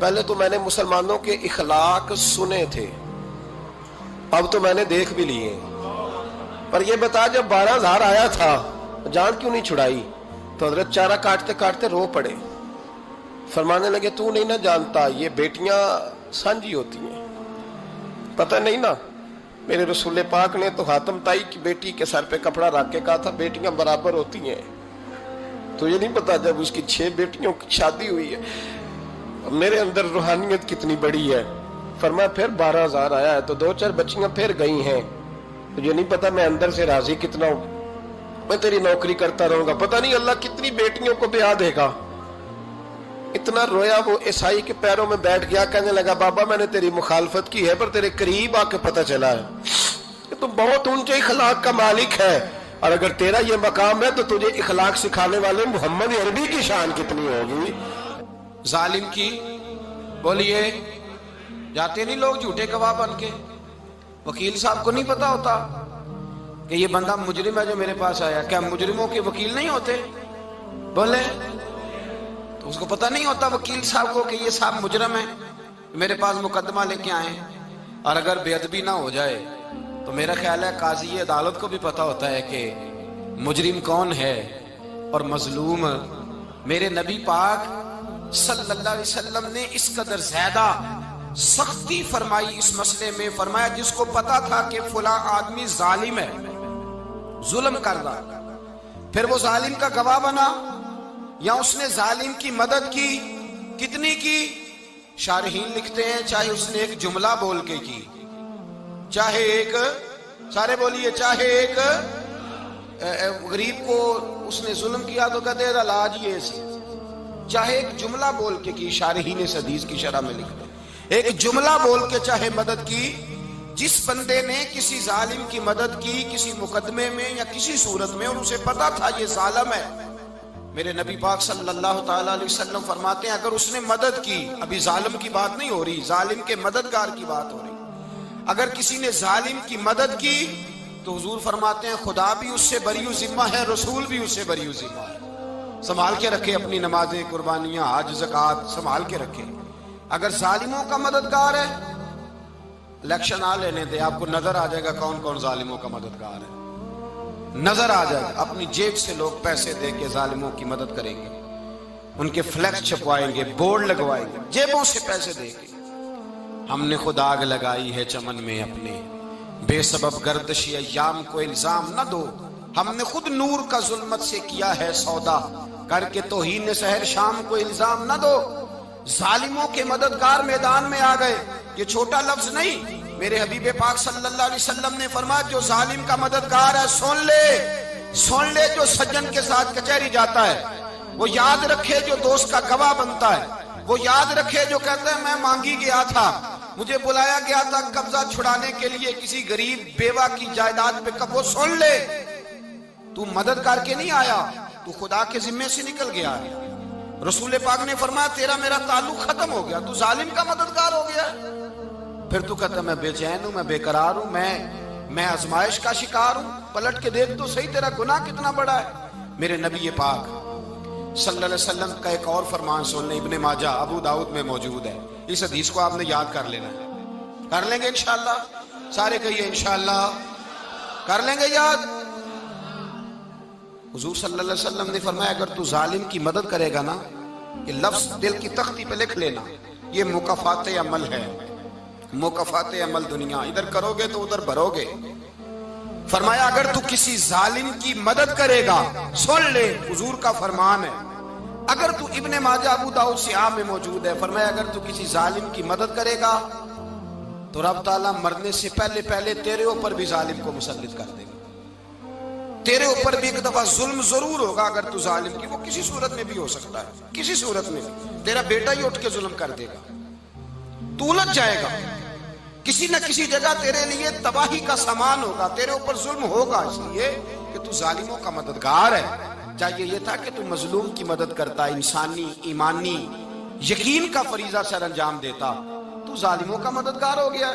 پہلے تو میں نے مسلمانوں کے اخلاق سنے تھے، اب تو میں نے دیکھ بھی لیے۔ پر یہ بتا جب 12,000 آیا تھا جان کیوں نہیں چھڑائی؟ تو حضرت چارہ کاٹتے کاٹتے رو پڑے، فرمانے لگے تو نہیں نہ جانتا یہ بیٹیاں سانجی ہوتی ہیں، پتہ نہیں نا؟ میرے رسول پاک نے تو حاتم تائی کی بیٹی کے سر پہ کپڑا رکھ کے کہا تھا بیٹیاں برابر ہوتی ہیں، تو یہ نہیں پتا جب اس کی 6 بیٹیوں کی شادی ہوئی ہے میرے اندر روحانیت کتنی بڑی ہے۔ فرمایا پھر 12,000 آیا ہے تو 2-4 بچیاں پھر گئی ہیں، تو یہ نہیں پتا میں اندر سے راضی کتنا ہوں، میں تیری نوکری کرتا رہوں گا، پتہ نہیں اللہ کتنی بیٹیوں کو بیاہ دے گا۔ اتنا رویا وہ عیسائی کے پیروں میں بیٹھ گیا، کہنے لگا بابا میں نے تیری مخالفت کی ہے پر تیرے قریب آ کے پتہ چلا ہے کہ تو بہت اونچے اخلاق کا مالک ہے، اور اگر تیرا یہ مقام ہے تو تجھے اخلاق سکھانے والے محمد عربی کی شان کتنی ہوگی۔ ظالم کی بولیے جاتے نہیں لوگ جھوٹے گواہ بن کے، وکیل صاحب کو نہیں پتا ہوتا کہ یہ بندہ مجرم ہے جو میرے پاس آیا، کیا مجرموں کے وکیل نہیں ہوتے؟ بولے تو اس کو پتہ نہیں ہوتا وکیل صاحب کو کہ یہ صاحب مجرم ہے، میرے پاس مقدمہ لے کے آئے، اور اگر بے ادبی نہ ہو جائے تو میرا خیال ہے قاضی عدالت کو بھی پتہ ہوتا ہے کہ مجرم کون ہے اور مظلوم۔ میرے نبی پاک صلی اللہ علیہ وسلم نے اس قدر زیادہ سختی فرمائی اس مسئلے میں، فرمایا جس کو پتا تھا کہ فلاں آدمی ظالم ہے، ظلم کر رہا، پھر وہ ظالم کا گواہ بنا یا اس نے ظالم کی مدد کی، کتنی کی؟ شارحین لکھتے ہیں چاہے اس نے ایک جملہ بول کے کی، چاہے ایک، سارے بولیے، چاہے ایک غریب کو اس نے ظلم کیا تو کہتے ہیں علاج یہ سی، چاہے ایک جملہ بول کے کی، شارحین اس حدیث کی شرح میں لکھتے ہیں ایک جملہ بول کے چاہے مدد کی، جس بندے نے کسی ظالم کی مدد کی کسی مقدمے میں یا کسی صورت میں اور اسے پتا تھا یہ ظالم ہے، میرے نبی پاک صلی اللہ تعالیٰ علیہ وسلم فرماتے ہیں اگر اس نے مدد کی، ابھی ظالم کی بات نہیں ہو رہی، ظالم کے مددگار کی بات ہو رہی، اگر کسی نے ظالم کی مدد کی تو حضور فرماتے ہیں خدا بھی اس سے بری و ذمہ ہے، رسول بھی اس سے بری و ذمہ ہے۔ سنبھال کے رکھے اپنی نمازیں، قربانیاں، حج، زکوٰۃ سنبھال کے رکھے۔ اگر ظالموں کا مددگار ہے، الیکشن آ لینے دے، آپ کو نظر آ جائے گا کون کون ظالموں کا مددگار ہے، نظر آ جائے گا۔ اپنی جیب سے لوگ پیسے دے کے ظالموں کی مدد کریں گے، ان کے فلیکس چھپوائیں گے، بورڈ لگوائیں گے، جیبوں سے پیسے دے کے۔ ہم نے خود آگ لگائی ہے چمن میں اپنے، بے سبب گردشی ایام کو الزام نہ دو، ہم نے خود نور کا ظلمت سے کیا ہے سودا، کر کے توہین سحر شام کو الزام نہ دو۔ ظالموں کے مددگار میدان میں آ گئے، یہ چھوٹا لفظ نہیں، میرے حبیب پاک صلی اللہ علیہ وسلم نے فرمایا جو ظالم کا مددگار ہے سن لے جو سجن کے ساتھ کچہری جاتا ہے، وہ یاد رکھے جو دوست کا گواہ بنتا ہے، وہ یاد رکھے جو کہتا ہے میں مانگی گیا تھا، مجھے بلایا گیا تھا قبضہ چھڑانے کے لیے کسی غریب بیوہ کی جائیداد پہ، کب وہ سن لے تو مدد کر کے نہیں آیا، تو خدا کے ذمے سے نکل گیا ہے۔ رسول پاک نے فرمایا تیرا میرا تعلق ختم ہو گیا، تو ظالم کا مددگار ہو گیا۔ پھر تو کہتا میں بے چین ہوں، میں بے قرار ہوں، میں آزمائش کا شکار ہوں، پلٹ کے دیکھ تو صحیح تیرا گناہ کتنا بڑا ہے۔ میرے نبی پاک صلی اللہ علیہ وسلم کا ایک اور فرمان سن لیں، ابن ماجہ ابو داؤد میں موجود ہے، اس حدیث کو آپ نے یاد کر لینا ہے، کر لیں گے انشاءاللہ، سارے کہیے انشاءاللہ کر لیں گے یاد۔ حضور صلی اللہ علیہ وسلم نے فرمایا اگر تو ظالم کی مدد کرے گا نا، یہ لفظ دل کی تختی پہ لکھ لینا، یہ مکافات عمل ہے، مکافات عمل دنیا، ادھر کرو گے تو ادھر بھرو گے۔ فرمایا اگر تو کسی ظالم کی مدد کرے گا، سن لے حضور کا فرمان ہے، اگر تو ابن ماجہ ابو داؤد سیاہ میں موجود ہے، فرمایا اگر تو کسی ظالم کی مدد کرے گا تو رب تعالیٰ مرنے سے پہلے تیرے اوپر بھی ظالم کو مسلط کر دے گا، تیرے اوپر بھی ایک دفعہ ظلم ضرور ہوگا اگر تو ظالم کی، وہ کسی صورت میں بھی ہو سکتا ہے، کسی صورت میں بھی تیرا بیٹا ہی اٹھ کے ظلم کر دے گا، تو الجھ جائے گا، کسی نہ کسی جگہ تیرے لیے تباہی کا سامان ہوگا، تیرے اوپر ظلم ہوگا، اس لیے کہ تو ظالموں کا مددگار ہے۔ چاہیے یہ تھا کہ تو مظلوم کی مدد کرتا، انسانی ایمانی یقین کا فریضہ سر انجام دیتا، تو ظالموں کا مددگار ہو گیا۔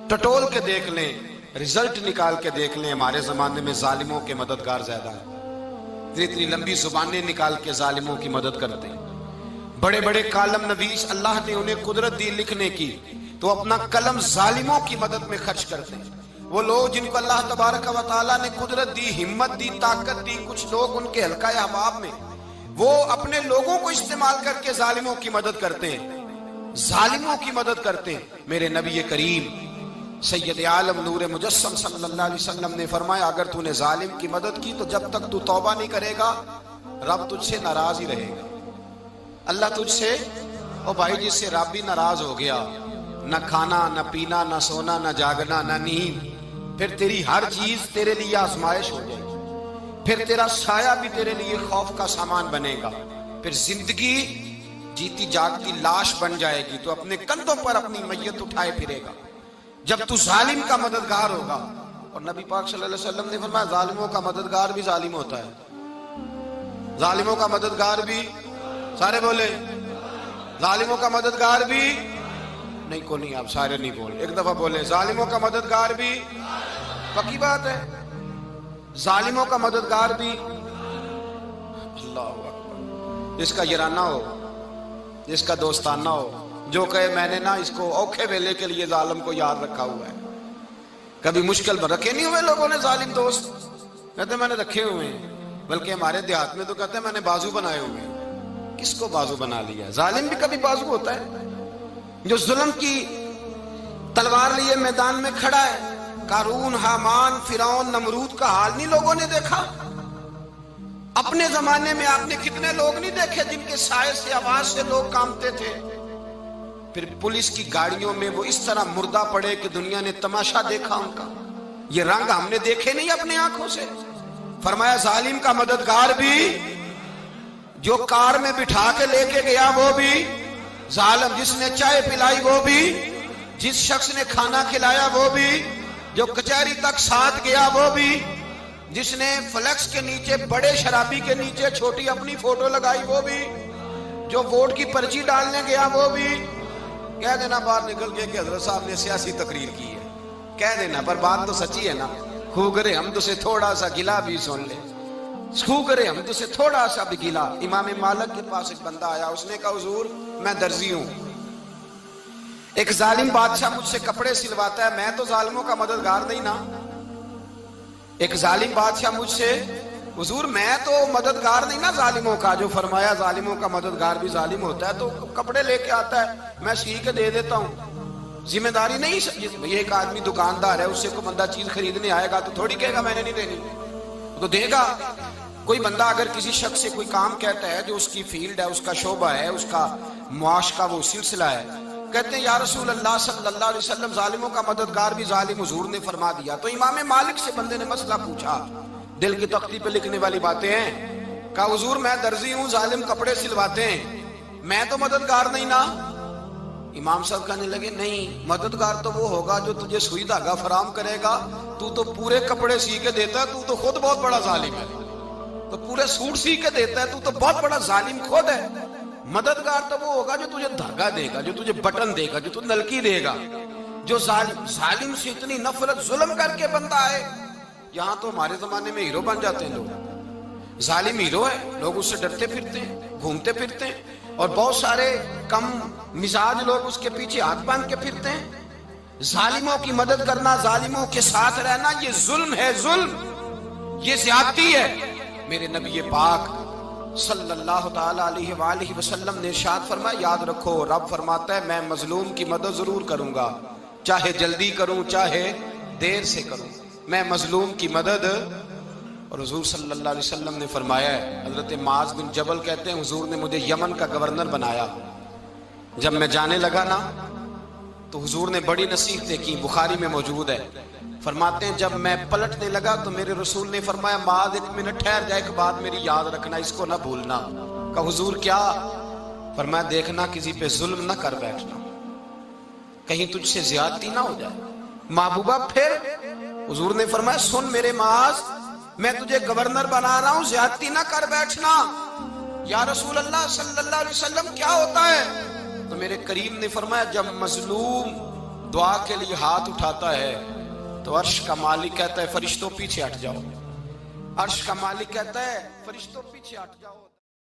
ٹٹول کے دیکھ لیں، رزلٹ نکال کے دیکھ لیں، ہمارے زمانے میں ظالموں کے مددگار زیادہ ہیں، اتنی لمبی زبانیں نکال کے ظالموں کی مدد کرتے ہیں، بڑے بڑے کالم نویس اللہ نے انہیں قدرت دی لکھنے کی، تو اپنا قلم ظالموں کی مدد میں خرچ کرتے ہیں۔ وہ لوگ جن کو اللہ تبارک و تعالیٰ نے قدرت دی، ہمت دی، طاقت دی، کچھ لوگ ان کے حلقہ احباب میں، وہ اپنے لوگوں کو استعمال کر کے ظالموں کی مدد کرتے ہیں، ظالموں کی مدد کرتے ہیں۔ میرے نبی کریم سید عالم نور مجسم صلی اللہ علیہ وسلم نے فرمایا، اگر تو نے ظالم کی مدد کی تو جب تک تو توبہ نہیں کرے گا رب تجھ سے ناراض ہی رہے گا۔ اللہ تجھ سے، او بھائی جس سے رب بھی ناراض ہو گیا، نہ کھانا نہ پینا نہ سونا نہ جاگنا نہ نیند، پھر تیری ہر چیز تیرے لیے آزمائش ہو جائے گی، پھر تیرا سایہ بھی تیرے لیے خوف کا سامان بنے گا، پھر زندگی جیتی جاگتی لاش بن جائے گی، تو اپنے کندھوں پر اپنی میت اٹھائے پھرے گا جب تو ظالم کا مددگار ہوگا۔ اور نبی پاک صلی اللہ علیہ وسلم نے فرمایا ظالموں کا مددگار بھی ظالم ہوتا ہے، ظالموں کا مددگار بھی، سارے بولے ظالموں کا مددگار بھی نہیں، کو نہیں، آپ سارے نہیں بولے، ایک دفعہ بولے ظالموں کا مددگار بھی، پکی بات ہے، ظالموں کا مددگار بھی۔ اللہ اکبر، جس کا یارانہ ہو، جس کا دوستانہ ہو، جو کہے میں نے نا اس کو اوکھے ویلے کے لیے ظالم کو یاد رکھا ہوا ہے۔ کبھی مشکل میں رکھے نہیں ہوئے لوگوں نے ظالم دوست، کہتے میں نے رکھے ہوئے ہیں، بلکہ ہمارے دیہات میں تو کہتے ہیں میں نے بازو بنائے ہوئے ہیں۔ کس کو بازو بنا لیا؟ ظالم بھی کبھی بازو ہوتا ہے، جو ظلم کی تلوار لیے میدان میں کھڑا ہے۔ قارون، حامان، فرعون، نمرود کا حال نہیں لوگوں نے دیکھا؟ اپنے زمانے میں آپ نے کتنے لوگ نہیں دیکھے جن کے سائے سے، آواز سے لوگ کانپتے تھے؟ پھر پولیس کی گاڑیوں میں وہ اس طرح مردہ پڑے کہ دنیا نے تماشا دیکھا ان کا۔ یہ رنگ ہم نے دیکھے نہیں اپنے آنکھوں سے۔ فرمایا ظالم کا مددگار بھی، جو کار میں بٹھا کے لے کے گیا وہ بھی ظالم، جس نے چائے پلائی وہ بھی، جس شخص نے کھانا کھلایا وہ بھی، جو کچہری تک ساتھ گیا وہ بھی، جس نے فلیکس کے نیچے، بڑے شرابی کے نیچے چھوٹی اپنی فوٹو لگائی وہ بھی، جو ووٹ کی پرچی ڈالنے گیا وہ بھی۔ کہہ دینا باہر نکل کے کہ حضرت صاحب نے سیاسی تقریر کی ہے، کہہ دینا، پر بات تو سچی ہے نا۔ خو کرے ہم تو سے تھوڑا سا گلا بھی سن لے، خو کرے ہم تو سے تھوڑا سا بھی گلا۔ امام مالک کے پاس ایک بندہ آیا، اس نے کہا حضور میں درزی ہوں، ایک ظالم بادشاہ مجھ سے کپڑے سلواتا ہے، میں تو ظالموں کا مددگار نہیں نا۔ ایک ظالم بادشاہ مجھ سے، حضور میں تو مددگار نہیں نا ظالموں کا۔ جو فرمایا ظالموں کا مددگار بھی ظالم ہوتا ہے، تو کپڑے لے کے آتا ہے میں سی کے دے دیتا ہوں، ذمہ داری نہیں۔ ایک آدمی دکاندار ہے، اس سے کوئی بندہ چیز خریدنے آئے گا تو تھوڑی کہے گا میں نے نہیں دینی، تو دے گا۔ کوئی بندہ اگر کسی شخص سے کوئی کام کہتا ہے جو اس کی فیلڈ ہے، اس کا شعبہ ہے، اس کا معاش کا وہ سلسلہ ہے، کہتے ہیں یا رسول اللہ صلی اللہ علیہ وسلم ظالموں کا مددگار بھی ظالم، حضور نے فرما دیا۔ تو امام مالک سے بندے نے مسئلہ پوچھا، دل کی تختی پہ لکھنے والی باتیں ہیں، کہا حضور میں درزی ہوں، ظالم کپڑے سلواتے ہیں، میں تو مددگار نہیں نا۔ امام صاحب کہنے لگے نہیں، مددگار تو وہ ہوگا جو تجھے سوئی دھاگا فراہم کرے گا، تو تو پورے کپڑے سی کے دیتا ہے، تو تو خود بہت بڑا ظالم ہے، تو پورے سوٹ سی کے دیتا ہے، تو تو بہت بڑا ظالم خود ہے۔ مددگار تو وہ ہوگا جو تجھے دھاگا دے گا، جو تجھے بٹن دے گا، جو تجھے نلکی دے گا۔ جو ظالم سے اتنی نفرت، ظلم کر کے بندہ آئے، یہاں تو ہمارے زمانے میں ہیرو بن جاتے ہیں لوگ، ظالم ہیرو ہے، لوگ اس سے ڈرتے پھرتے ہیں، گھومتے پھرتے ہیں، اور بہت سارے کم مزاج لوگ اس کے پیچھے ہاتھ باندھ کے پھرتے ہیں۔ ظالموں کی مدد کرنا، ظالموں کے ساتھ رہنا، یہ ظلم ہے، ظلم، یہ زیادتی ہے۔ میرے نبی پاک صلی اللہ تعالی علیہ وآلہ وسلم نے ارشاد فرمایا، یاد رکھو رب فرماتا ہے میں مظلوم کی مدد ضرور کروں گا، چاہے جلدی کروں چاہے دیر سے کروں، میں مظلوم کی مدد۔ اور حضور صلی اللہ علیہ وسلم نے فرمایا ہے، حضرت معاذ بن جبل کہتے ہیں حضور نے مجھے یمن کا گورنر بنایا، جب میں جانے لگا نا تو حضور نے بڑی نصیحتیں کی، بخاری میں موجود ہے، فرماتے ہیں جب میں پلٹنے لگا تو میرے رسول نے فرمایا معاذ ایک منٹ ٹھہر جا، ایک بات میری یاد رکھنا، اس کو نہ بھولنا۔ کہا حضور کیا؟ فرمایا دیکھنا کسی پہ ظلم نہ کر بیٹھنا، کہیں تجھ سے زیادتی نہ ہو جائے۔ محبوبہ پھر حضور نے فرمایا سن میرے معاذ، میں تجھے گورنر بنا رہا ہوں، زیادتی نہ کر بیٹھنا۔ یا رسول اللہ صلی اللہ علیہ وسلم کیا ہوتا ہے؟ تو میرے کریم نے فرمایا جب مظلوم دعا کے لیے ہاتھ اٹھاتا ہے تو عرش کا مالک کہتا ہے فرشتوں پیچھے ہٹ جاؤ، عرش کا مالک کہتا ہے فرشتوں پیچھے ہٹ جاؤ۔